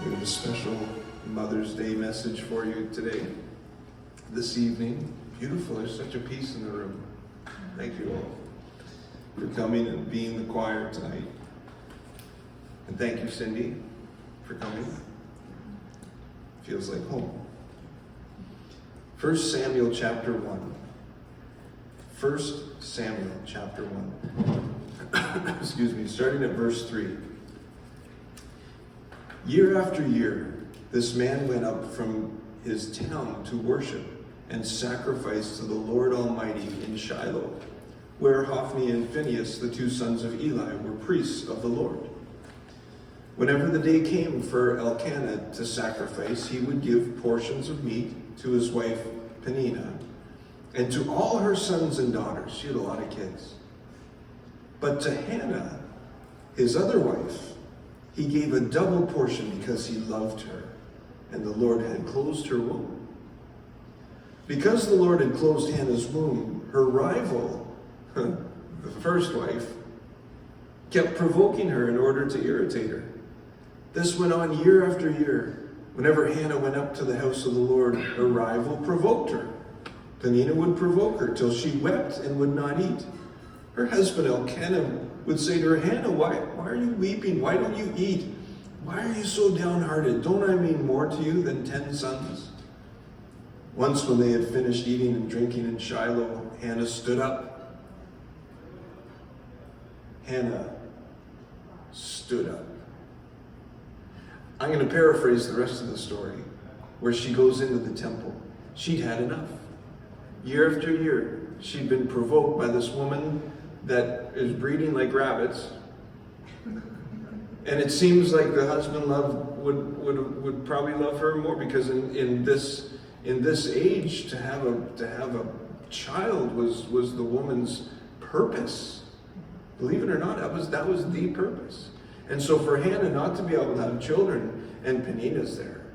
We have a special Mother's Day message for you today, this evening. Beautiful, there's such a peace in the room. Thank you all for coming and being the choir tonight. And thank you, Cindy, for coming. Feels like home. 1 Samuel chapter 1. 1 Samuel chapter 1. Excuse me, starting at verse 3. Year after year, this man went up from his town to worship and sacrifice to the Lord Almighty in Shiloh, where Hophni and Phinehas, the two sons of Eli, were priests of the Lord. Whenever the day came for Elkanah to sacrifice, he would give portions of meat to his wife Peninnah and to all her sons and daughters. She had a lot of kids. But to Hannah, his other wife, he gave a double portion because he loved her, and the Lord had closed her womb. Because the Lord had closed Hannah's womb, her rival, the first wife, kept provoking her in order to irritate her. This went on year after year. Whenever Hannah went up to the house of the Lord, her rival provoked her. Peninnah would provoke her till she wept and would not eat. Her husband Elkanah would say to her, Hannah, why are you weeping? Why don't you eat? Why are you so downhearted? Don't I mean more to you than 10 sons? Once when they had finished eating and drinking in Shiloh, Hannah stood up. Hannah stood up. I'm going to paraphrase the rest of the story, where she goes into the temple. She'd had enough. Year after year, she'd been provoked by this woman that is breeding like rabbits. And it seems like the husband would probably love her more, because in this age to have a child was the woman's purpose. Believe it or not, that was the purpose. And so for Hannah not to be able to have children, and Peninnah's there,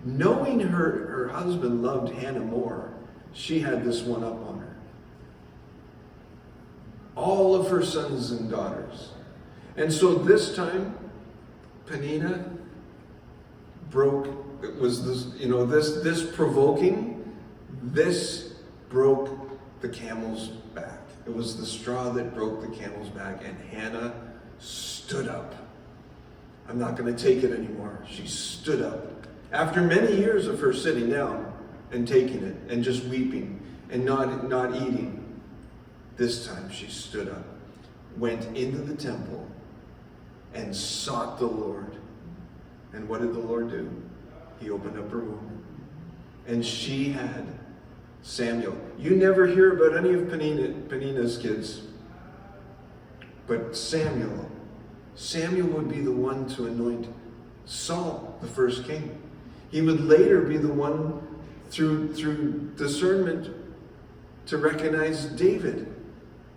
knowing her husband loved Hannah more, she had this one up on her. All of her sons and daughters. And so this time, Peninnah broke, it was this provoking, this broke the camel's back. It was the straw that broke the camel's back, and Hannah stood up. I'm not going to take it anymore. She stood up. After many years of her sitting down and taking it and just weeping and not eating, this time she stood up, went into the temple, and sought the Lord. And what did the Lord do? He opened up her womb. And she had Samuel. You never hear about any of Peninnah's kids. But Samuel would be the one to anoint Saul, the first king. He would later be the one, through discernment, to recognize David.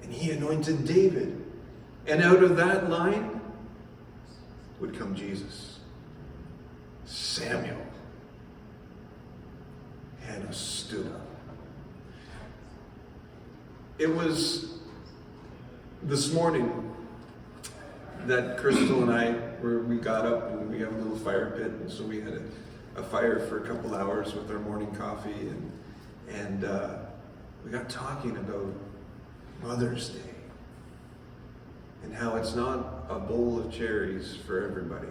And he anointed David. And out of that line would come Jesus. Samuel. Hannah stood up. It was this morning that Kristal and I, we got up and we have a little fire pit, and so we had a fire for a couple hours with our morning coffee, and we got talking about Mother's Day and how it's not a bowl of cherries for everybody.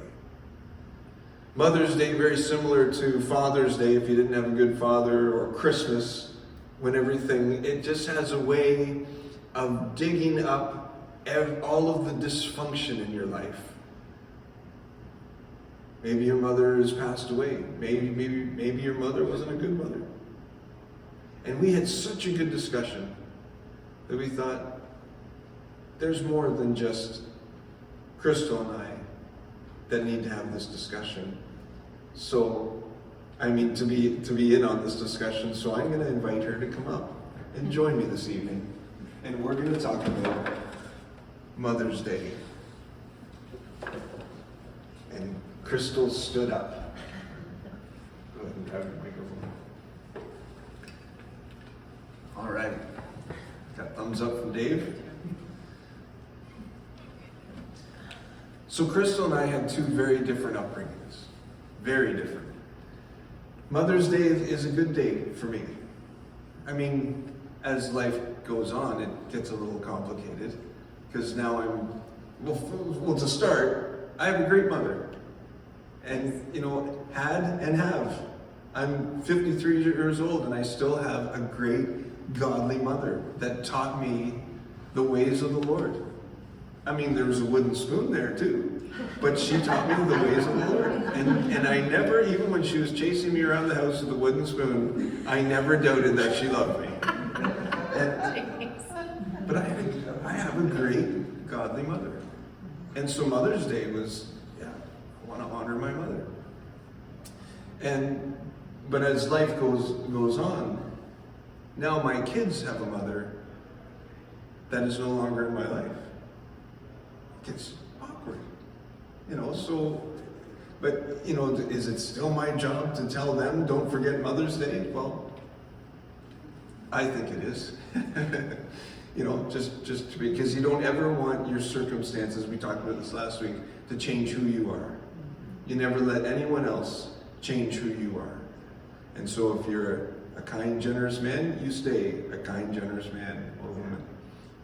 Mother's Day, very similar to Father's Day if you didn't have a good father, or Christmas, when it just has a way of digging up all of the dysfunction in your life. Maybe your mother has passed away. Maybe your mother wasn't a good mother. And we had such a good discussion that we thought, there's more than just Kristal and I that need to have this discussion. So, to be in on this discussion, so I'm going to invite her to come up and join me this evening. And we're going to talk about Mother's Day. And Kristal stood up. Go ahead and grab your microphone. All right. Got thumbs up from Dave. So Kristal and I had two very different upbringings. Very different. Mother's Day is a good day for me. I mean, as life goes on, it gets a little complicated, because now well, to start, I have a great mother. And, had and have. I'm 53 years old, and I still have a great, godly mother that taught me the ways of the Lord. I mean, there was a wooden spoon there too, but she taught me the ways of the Lord. And I never, even when she was chasing me around the house with a wooden spoon, I never doubted that she loved me. But I have a great, godly mother. And so Mother's Day was, I want to honor my mother. But as life goes on, now my kids have a mother that is no longer in my life. It's awkward, but is it still my job to tell them, don't forget Mother's Day? Well, I think it is. Just because you don't ever want your circumstances, we talked about this last week, to change who you are. You never let anyone else change who you are. And so if you're a kind, generous man, you stay a kind, generous man or woman.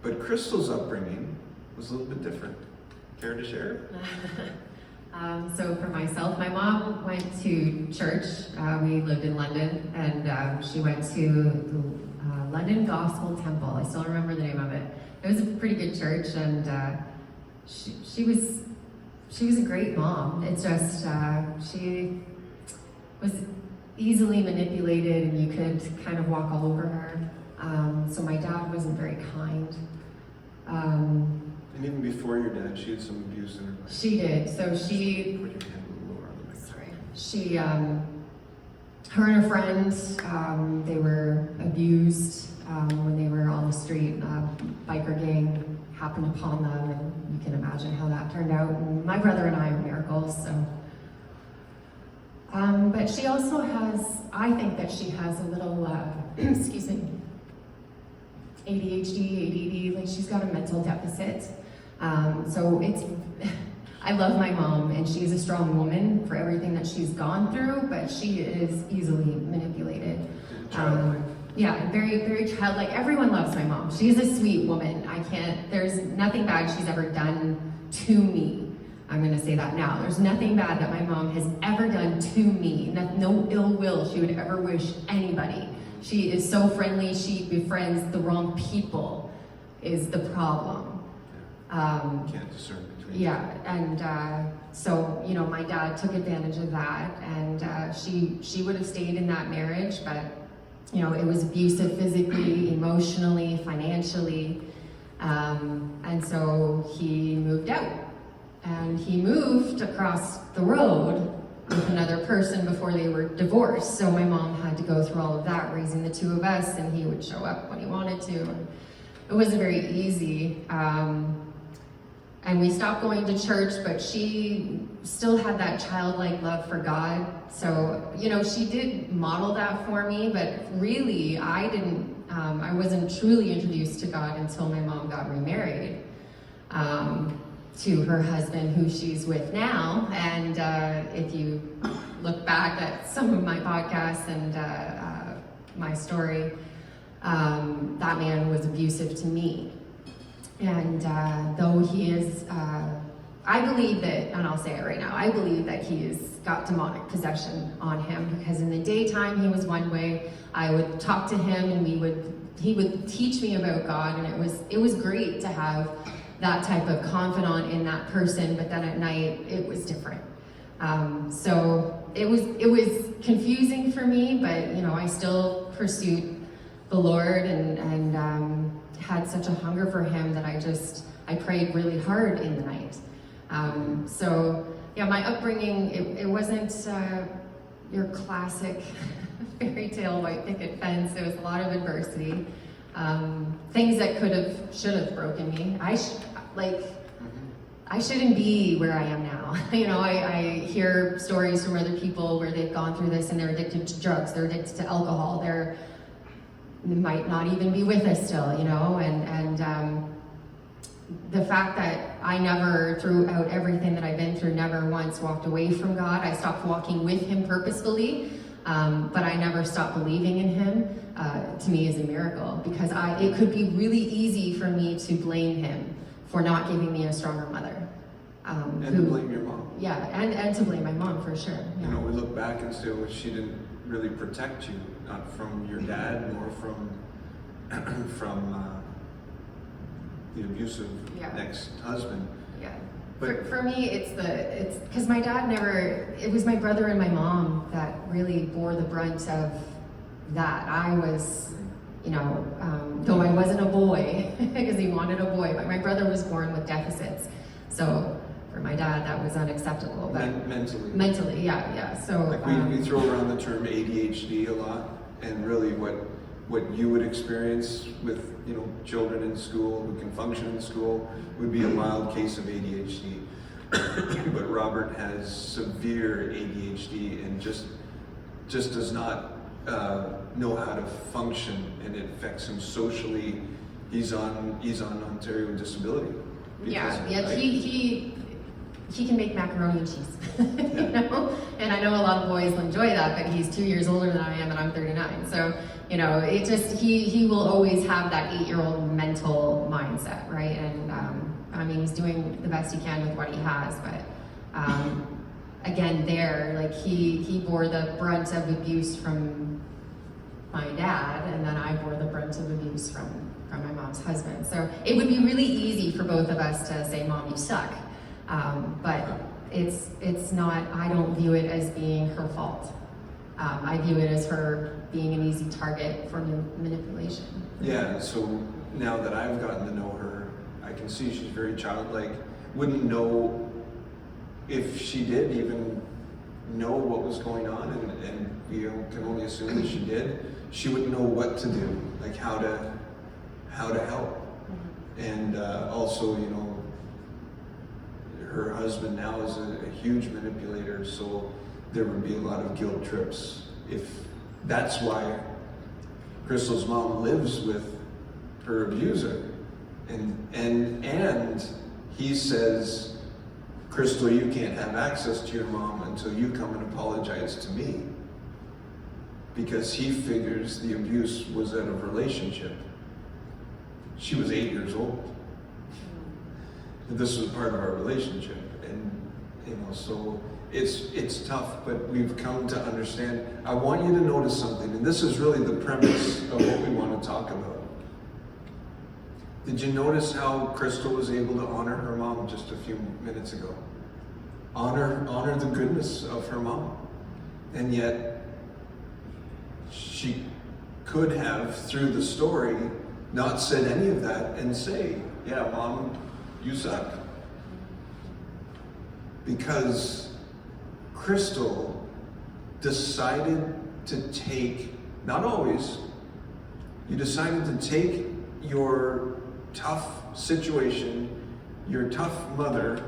But Kristal's upbringing was a little bit different. Care to share? So for myself, my mom went to church. We lived in London, and she went to the London Gospel Temple. I still remember the name of it. It was a pretty good church, and she was a great mom. It's just she was easily manipulated, and you could kind of walk all over her. So my dad wasn't very kind. And even before your dad, she had some abuse in her life. She did. So Put your hand a little lower on the mic. sorry. She, her and her friends, they were abused when they were on the street. Biker gang happened upon them, and you can imagine how that turned out. And my brother and I are miracles, so. But she also has, I think that she has a little, excuse me, ADHD, ADD, like she's got a mental deficit. So I love my mom, and she's a strong woman for everything that she's gone through, but she is easily manipulated. Very, very childlike. Everyone loves my mom. She's a sweet woman. There's nothing bad she's ever done to me. I'm gonna say that now. There's nothing bad that my mom has ever done to me. No ill will she would ever wish anybody. She is so friendly, she befriends the wrong people, is the problem. Can't discern between. Yeah, and so, my dad took advantage of that, and she would have stayed in that marriage, but, it was abusive physically, emotionally, financially, and so he moved out. And he moved across the road with another person before they were divorced. So my mom had to go through all of that, raising the two of us, and he would show up when he wanted to. It wasn't very easy. And we stopped going to church, but she still had that childlike love for God. So, she did model that for me, but really I wasn't truly introduced to God until my mom got remarried. To her husband, who she's with now. And if you look back at some of my podcasts and my story, that man was abusive to me. And though he is, I believe that, and I'll say it right now, I believe that he has got demonic possession on him, because in the daytime he was one way. I would talk to him, and he would teach me about God, and it was great to have that type of confidant in that person, but then at night it was different. So it was confusing for me, but I still pursued the Lord and had such a hunger for Him that I prayed really hard in the night. My upbringing, it wasn't your classic fairy tale white picket fence. There was a lot of adversity. Things that should have broken me. I shouldn't be where I am now. I hear stories from other people where they've gone through this and they're addicted to drugs, they're addicted to alcohol, they might not even be with us still, and the fact that I never, throughout everything that I've been through, never once walked away from God. I stopped walking with him purposefully, but I never stopped believing in him, to me is a miracle, because it could be really easy for me to blame him for not giving me a stronger mother. And to blame your mom. Yeah, and to blame my mom, for sure. Yeah. You know, we look back and say, well, she didn't really protect you, not from your dad, nor from the abusive ex-husband. Yeah. But for me, it's because my dad it was my brother and my mom that really bore the brunt of that. I was, though I wasn't a boy, because he wanted a boy, but my brother was born with deficits. So for my dad, that was unacceptable. But mentally, yeah. So like we throw around the term ADHD a lot, and really what you would experience with children in school who can function in school would be a mild case of ADHD. But Robert has severe ADHD and just does not know how to function, and it affects him socially. He's on Ontario disability. He can make macaroni and cheese, and I know a lot of boys will enjoy that, but he's 2 years older than I am, and I'm 39. So, he will always have that 8-year-old mental mindset, right? And he's doing the best he can with what he has, but again, he bore the brunt of abuse from my dad, and then I bore the brunt of abuse from my mom's husband. So it would be really easy for both of us to say, "Mom, you suck." But it's not, I don't view it as being her fault. I view it as her being an easy target for manipulation. Yeah, so now that I've gotten to know her, I can see she's very childlike. Wouldn't know if she did even know what was going on, and can only assume that she did. She wouldn't know what to do, like how to help. And also, her husband now is a huge manipulator, so there would be a lot of guilt trips. That's why Kristal's mom lives with her abuser, and he says, "Kristal, you can't have access to your mom until you come and apologize to me," because he figures the abuse was out of relationship. She was 8 years old. This was part of our relationship, and so it's tough, but we've come to understand. I want you to notice something, and this is really the premise of what we want to talk about. Did you notice how Kristal was able to honor her mom just a few minutes ago? Honor the goodness of her mom, and yet she could have, through the story, not said any of that and say, "Yeah, Mom, you suck." Because Kristal decided to take, not always, you decided to take your tough situation, your tough mother,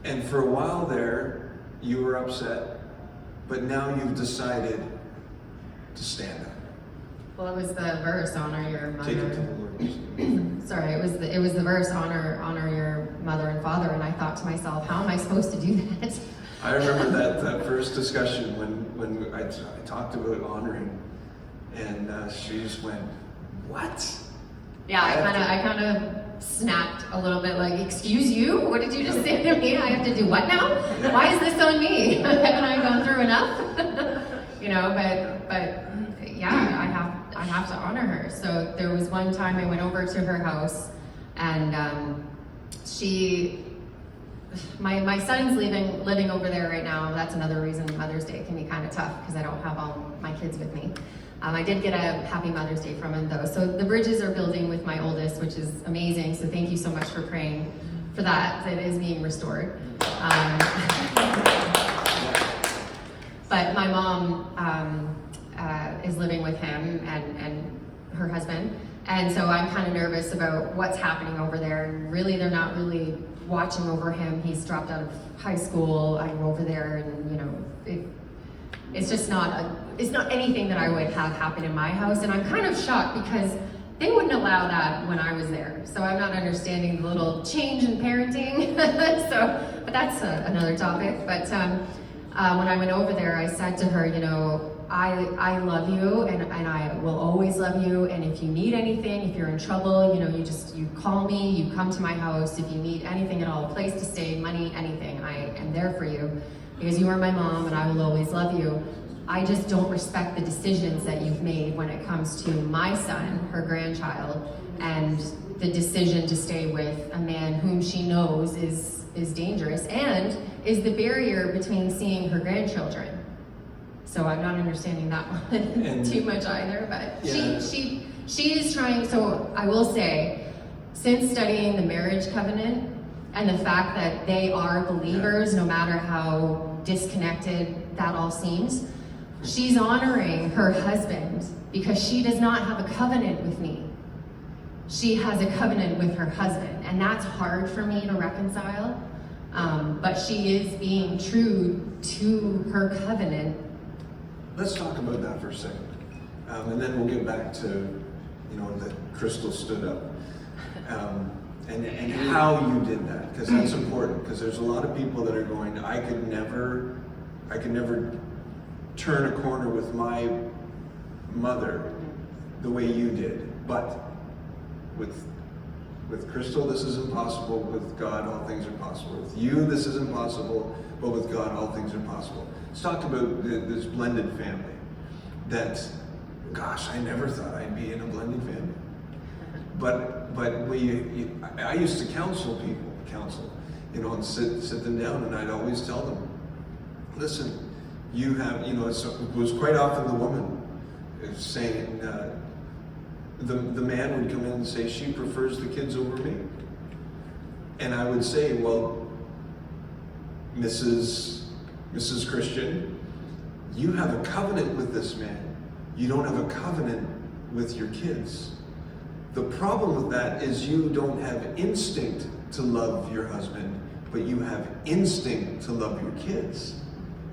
and for a while there, you were upset, but now you've decided to stand up. Well, it was the verse, honor your mother. Take it to the Lord. Sorry, it was the verse, honor your mother and father, and I thought to myself, how am I supposed to do that? I remember that first discussion when I talked about honoring, and she just went, "What?" Yeah, I kind of snapped a little bit, like, "Excuse you? What did you just say to me? I have to do what now? Yeah. Why is this on me? Haven't I gone through enough?" But yeah, I have to honor her. So there was one time I went over to her house, and my son's living over there right now. That's another reason Mother's Day can be kind of tough, because I don't have all my kids with me. I did get a Happy Mother's Day from him though. So the bridges are building with my oldest, which is amazing. So thank you so much for praying for that. It is being restored. But my mom is living with him and her husband. And so I'm kind of nervous about what's happening over there. And really, they're not really watching over him. He's dropped out of high school. I'm over there, and it's just not it's not anything that I would have happen in my house. And I'm kind of shocked because they wouldn't allow that when I was there. So I'm not understanding the little change in parenting. But that's another topic. But when I went over there, I said to her, you know, I love you, and I will always love you. And if you need anything, if you're in trouble, you know, you call me, you come to my house. If you need anything at all, a place to stay, money, anything, I am there for you, because you are my mom, and I will always love you. I just don't respect the decisions that you've made when it comes to my son, her grandchild, and the decision to stay with a man whom she knows is dangerous and is the barrier between seeing her grandchildren. So I'm not understanding that one too much either, but yeah. she is trying. So I will say, since studying the marriage covenant and the fact that they are believers, no matter how disconnected that all seems, she's honoring her husband because she does not have a covenant with me. She has a covenant with her husband, and that's hard for me to reconcile. But she is being true to her covenant. Let's talk about that for a second, and then we'll get back to, you know, that Kristal stood up, and how you did that, because that's important. Because there's a lot of people that are going, I could never turn a corner with my mother the way you did, but with Kristal, this is impossible. With God, all things are possible. With you, this is impossible, but with God, all things are possible. Let's talk about this blended family. That, gosh, I never thought I'd be in a blended family. But I used to counsel, you know, and sit them down, and I'd always tell them, listen, you have, you know, it was quite often the woman saying, the man would come in and say, she prefers the kids over me. And I would say, well, Mrs. Christian, you have a covenant with this man. You don't have a covenant with your kids. The problem with that is you don't have instinct to love your husband, but you have instinct to love your kids.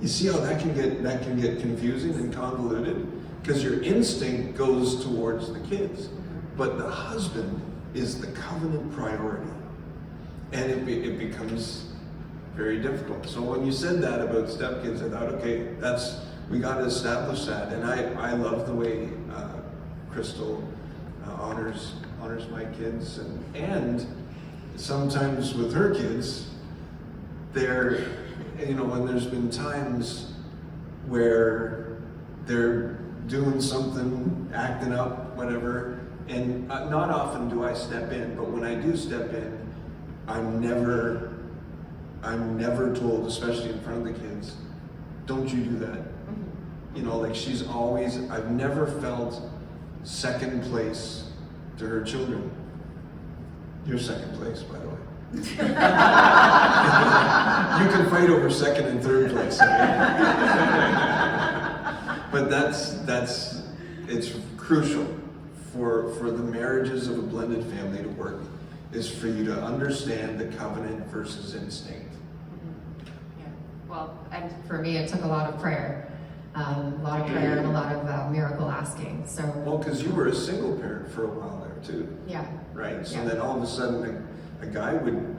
You see how that can get confusing and convoluted? Because your instinct goes towards the kids, but the husband is the covenant priority, and it becomes very difficult. So when you said that about stepkids, I thought, okay, we got to establish that, and I love the way Kristal honors my kids, and sometimes with her kids, they're, you know, when there's been times where they're doing something, acting up, whatever, and not often do I step in, but when I do step in, I'm never told, especially in front of the kids, don't you do that. You know, like I've never felt second place to her children. You're second place, by the way. You can fight over second and third place. But it's crucial for the marriages of a blended family to work, is for you to understand the covenant versus instinct. Yeah. Well, and for me, it took a lot of prayer. And a lot of miracle asking. So. Well, because you were a single parent for a while there too. Yeah. Right. So then all of a sudden, a guy would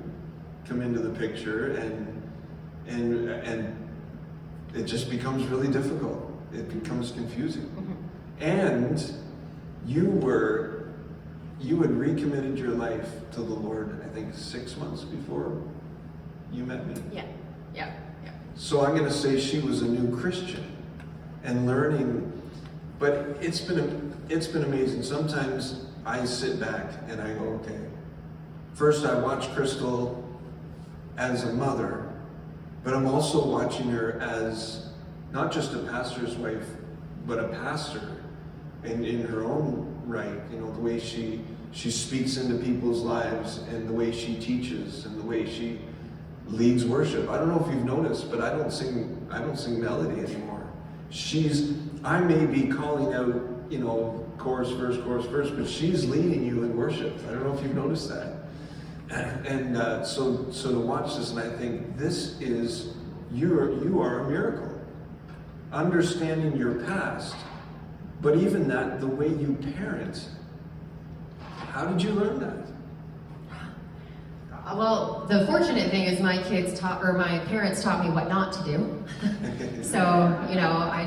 come into the picture, and it just becomes really difficult. It becomes confusing. Mm-hmm. And you had recommitted your life to the Lord, I think 6 months before you met me. Yeah. So I'm going to say she was a new Christian and learning, but it's been amazing. Sometimes I sit back and I go, okay, first I watch Kristal as a mother, but I'm also watching her as not just a pastor's wife, but a pastor in her own right. You know, the way she speaks into people's lives, and the way she teaches, and the way she leads worship. I don't know if you've noticed, but I don't sing melody anymore. I may be calling out, you know, chorus, verse, but she's leading you in worship. I don't know if you've noticed that. And so to watch this, and I think you are a miracle. Understanding your past, but even that, the way you parent How did you learn that? Well, the fortunate thing is my parents taught me what not to do. So, I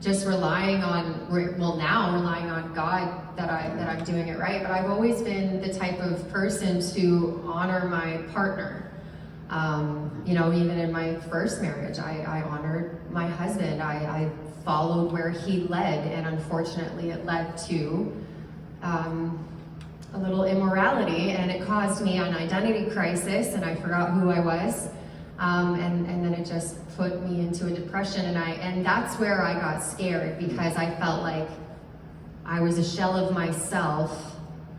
just relying on God that I'm doing it right. But I've always been the type of person to honor my partner. Even in my first marriage, I honored my husband. I followed where he led, and unfortunately it led to a little immorality, and it caused me an identity crisis, and I forgot who I was, and then it just put me into a depression, and that's where I got scared, because I felt like I was a shell of myself,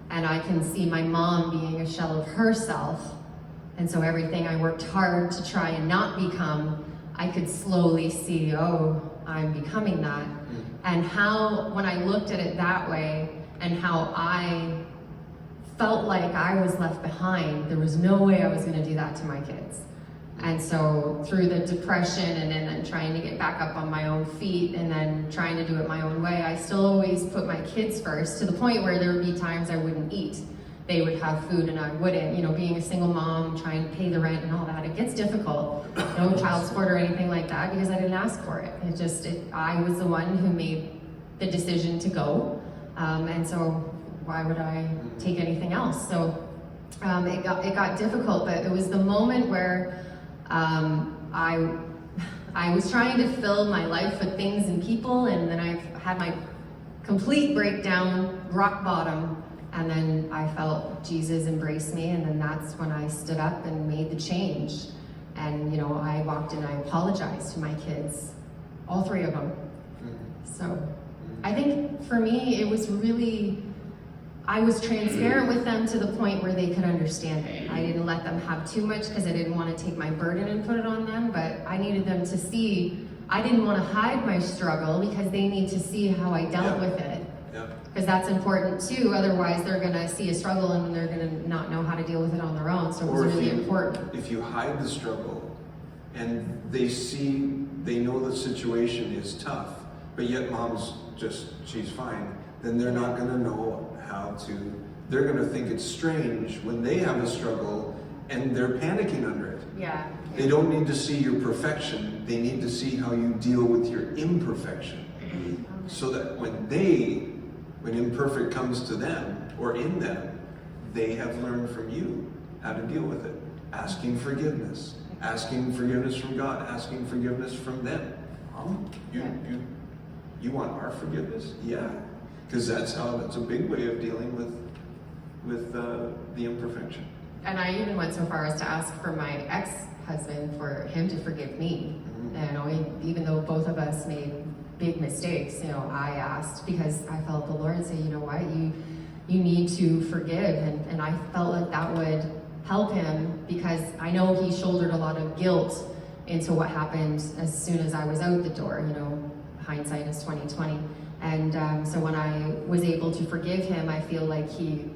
and I can see my mom being a shell of herself, and so everything I worked hard to try and not become, I could slowly see, I'm becoming that. And how, when I looked at it that way, and how I felt like I was left behind, there was no way I was going to do that to my kids. And so through the depression and then trying to get back up on my own feet and then trying to do it my own way, I still always put my kids first, to the point where there would be times I wouldn't eat. They would have food and I wouldn't. Being a single mom, trying to pay the rent and all that, it gets difficult. No child support or anything like that, because I didn't ask for it. I was the one who made the decision to go. And so why would I take anything else? So it got difficult, but it was the moment where I was trying to fill my life with things and people, and then I had my complete breakdown, rock bottom, and then I felt Jesus embrace me, and then that's when I stood up and made the change. And I walked in, I apologized to my kids, all three of them. So I think for me, it was really, I was transparent with them to the point where they could understand it. I didn't let them have too much, because I didn't want to take my burden and put it on them, but I needed them to see, I didn't want to hide my struggle, because they need to see how I dealt with it. Because that's important too, otherwise they're going to see a struggle and they're going to not know how to deal with it on their own, so it was really important. If you hide the struggle and they know the situation is tough, but yet she's fine, then they're not going to know they're going to think it's strange when they have a struggle and they're panicking under it. Yeah. They don't need to see your perfection, they need to see how you deal with your imperfection. So that when imperfect comes to them or in them, they have learned from you how to deal with it. Asking forgiveness from God, asking forgiveness from them. You want our forgiveness? Yeah. Because that's a big way of dealing with the imperfection. And I even went so far as to ask for my ex-husband for him to forgive me. Even though both of us made big mistakes, I asked, because I felt the Lord say, you know what, you need to forgive, and I felt like that would help him, because I know he shouldered a lot of guilt into what happened as soon as I was out the door. Hindsight is 20/20, and so when I was able to forgive him, I feel like he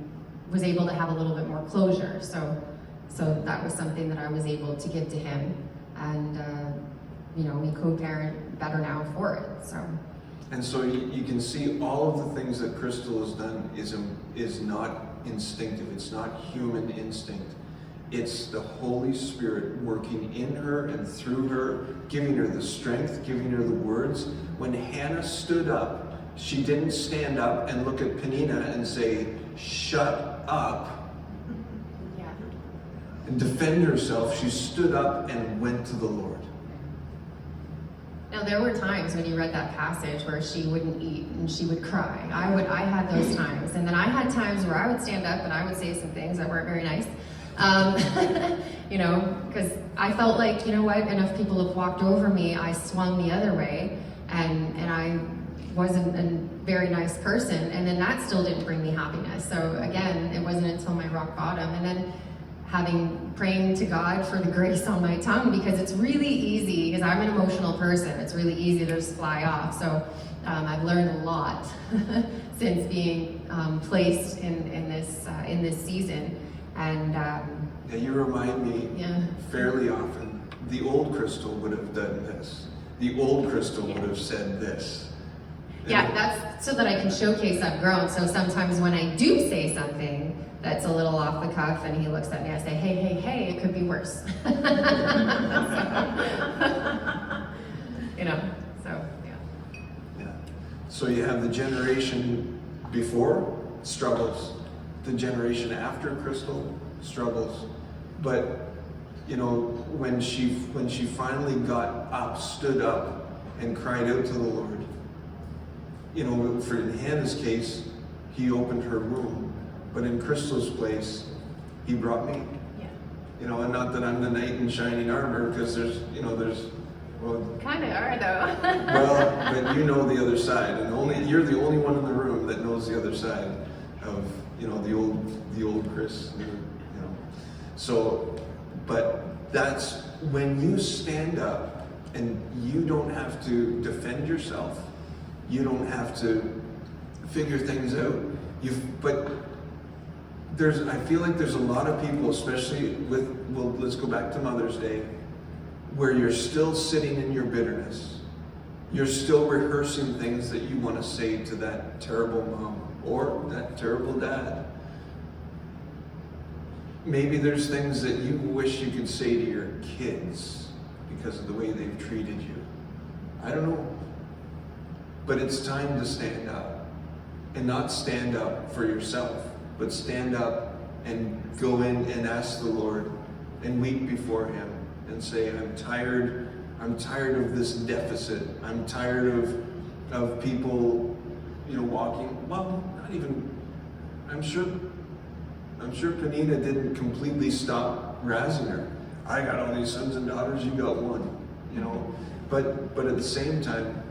was able to have a little bit more closure. So that was something that I was able to give to him, and we co-parent better now for it. And so you can see all of the things that Kristal has done is not instinctive. It's not human instinct. It's the Holy Spirit working in her and through her, giving her the strength, giving her the words. When Hannah stood up, she didn't stand up and look at Penina and say, "Shut up," and defend herself. She stood up and went to the Lord. Now, there were times when you read that passage where she wouldn't eat and she would cry. I had those times. And then I had times where I would stand up and I would say some things that weren't very nice. Because I felt like, enough people have walked over me, I swung the other way, and I wasn't a very nice person. And then that still didn't bring me happiness. So again, it wasn't until my rock bottom. And then praying to God for the grace on my tongue, because it's really easy, because I'm an emotional person, it's really easy to just fly off. So I've learned a lot since being placed in this season. And you remind me fairly often, the old Kristal would have done this. The old Kristal would have said this. Yeah, that's so that I can showcase I've grown. So sometimes when I do say something that's a little off the cuff and he looks at me, I say, hey, it could be worse. You know, so yeah. Yeah. So you have the generation before, struggles. The generation after Kristal, struggles. But, you know, when she finally got up, stood up, and cried out to the Lord, you know, for in Hannah's case, he opened her womb. But in Kristal's place, he brought me. Yeah. You know, and not that I'm the knight in shining armor, because well, Kind of are though. well, but you know the other side, and you're the only one in the room that knows the other side of, you know, the old Chris, you know. So, but that's when you stand up and you don't have to defend yourself. You don't have to figure things out. But I feel like there's a lot of people, especially let's go back to Mother's Day, where you're still sitting in your bitterness. You're still rehearsing things that you want to say to that terrible mom or that terrible dad. Maybe there's things that you wish you could say to your kids because of the way they've treated you. I don't know. But it's time to stand up. And not stand up for yourself, but stand up and go in and ask the Lord and weep before Him and say, I'm tired of this deficit. I'm tired of people, you know, walking, well, not even, I'm sure Panita didn't completely stop razzing her. I got all these sons and daughters, you got one, you know. But at the same time,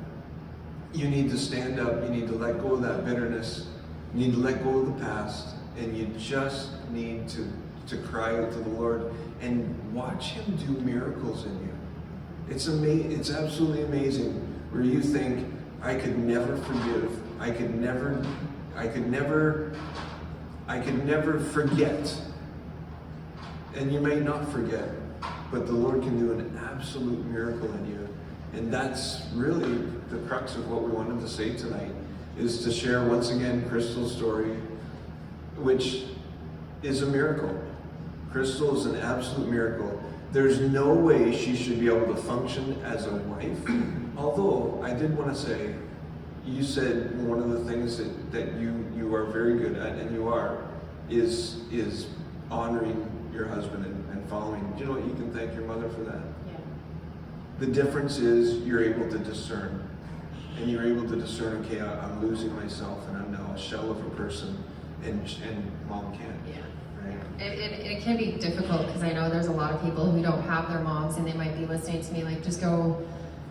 you need to stand up, you need to let go of that bitterness, you need to let go of the past, and you just need to cry out to the Lord and watch Him do miracles in you. It's absolutely amazing where you think, I could never forgive, I could never forget. And you may not forget, but the Lord can do an absolute miracle in you. And that's really the crux of what we wanted to say tonight, is to share once again Kristal's story, which is a miracle. Kristal is an absolute miracle. There's no way she should be able to function as a wife. Although, I did want to say, you said one of the things that you are very good at, and you are, is honoring your husband and following. Do you know what? You can thank your mother for that. The difference is you're able to discern. And you're able to discern, okay, I'm losing myself and I'm now a shell of a person, and mom can't. Yeah. Right? It can be difficult because I know there's a lot of people who don't have their moms and they might be listening to me like, just go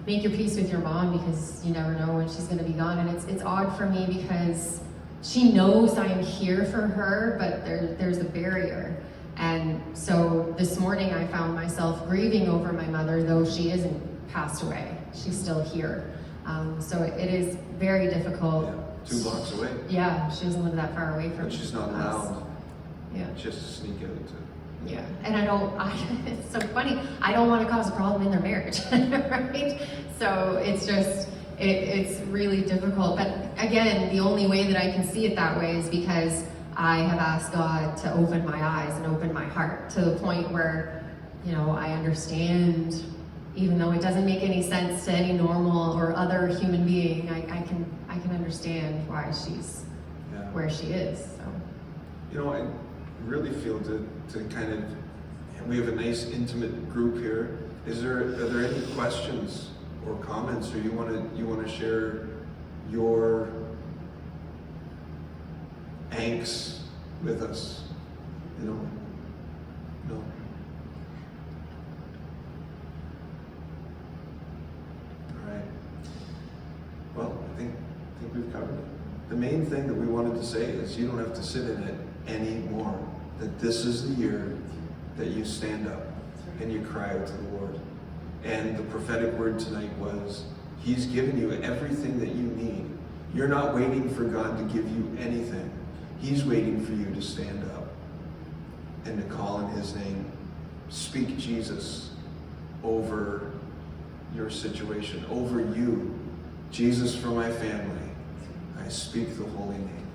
make your peace with your mom because you never know when she's going to be gone. And it's odd for me because she knows I'm here for her, but there's a barrier. And so this morning I found myself grieving over my mother, though she isn't passed away. She's still here. So it is very difficult. Yeah, 2 blocks away. Yeah, she doesn't live that far away from us. But she's not allowed. Yeah. Just to sneak out too. Yeah, and it's so funny, I don't want to cause a problem in their marriage, right? So it's just, it's really difficult. But again, the only way that I can see it that way is because I have asked God to open my eyes and open my heart to the point where, you know, I understand, even though it doesn't make any sense to any normal or other human being, I can understand why she's where she is. So. You know, I really feel to kind of, we have a nice intimate group here. Are there any questions or comments, or you want to share your angst with us? You know? No. All right. Well, I think we've covered it. The main thing that we wanted to say is you don't have to sit in it anymore. That this is the year that you stand up and you cry out to the Lord. And the prophetic word tonight was, He's given you everything that you need. You're not waiting for God to give you anything. He's waiting for you to stand up and to call in His name. Speak Jesus over your situation, over you. Jesus for my family. I speak the holy name.